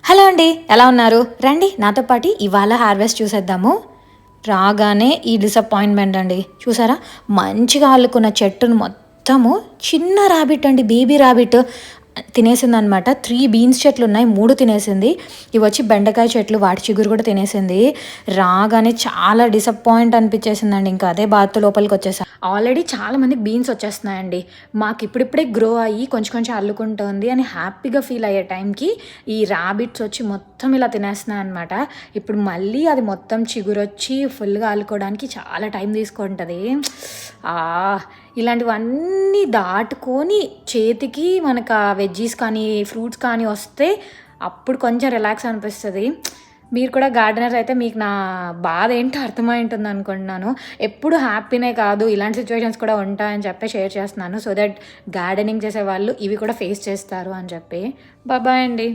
Hello అండి, ఎలా ఉన్నారు? రండి నాతో పాటు ఇవాళ హార్వెస్ట్ చూసేద్దాము. రాగానే ఈ డిసప్పాయింట్మెంట్ అండి. చూసారా, మంచిగా అల్లుకున్న చెట్టును మొత్తము చిన్న ర్యాబిట్ అండి, బేబీ ర్యాబిట్ తినేసింది అనమాట. 3 బీన్స్ చెట్లు ఉన్నాయి, 3 తినేసింది. ఇవి వచ్చి బెండకాయ చెట్లు, వాటి చిగురు కూడా తినేసింది. రాగానే చాలా డిసప్పాయింట్ అనిపించేసిందండి. ఇంకా అదే బాధతో లోపలికి వచ్చేసా. ఆల్రెడీ చాలా మందికి బీన్స్ వచ్చేస్తున్నాయండి. మాకు ఇప్పుడిప్పుడే గ్రో అయ్యి కొంచెం కొంచెం అల్లుకుంటుంది అని హ్యాపీగా ఫీల్ అయ్యే టైంకి ఈ ర్యాబిట్స్ వచ్చి మొత్తం ఇలా తినేస్తున్నాయి అనమాట. ఇప్పుడు మళ్ళీ అది మొత్తం చిగురొచ్చి ఫుల్గా అల్లుకోవడానికి చాలా టైం తీసుకుంటుంది. ఇలాంటివన్నీ దాటుకొని చేతికి మనకు ఆ వెజ్జీస్ కానీ ఫ్రూట్స్ కానీ వస్తే అప్పుడు కొంచెం రిలాక్స్ అనిపిస్తుంది. మీరు కూడా గార్డెనర్ అయితే మీకు నా బాధ ఏంటో అర్థమై ఉంటుంది అనుకుంటున్నాను. ఎప్పుడు హ్యాపీనే కాదు, ఇలాంటి సిచ్యువేషన్స్ కూడా ఉంటాయని చెప్పి షేర్ చేస్తున్నాను. సో దట్ గార్డెనింగ్ చేసే వాళ్ళు ఇవి కూడా ఫేస్ చేస్తారు అని చెప్పి. బాయ్ అండి.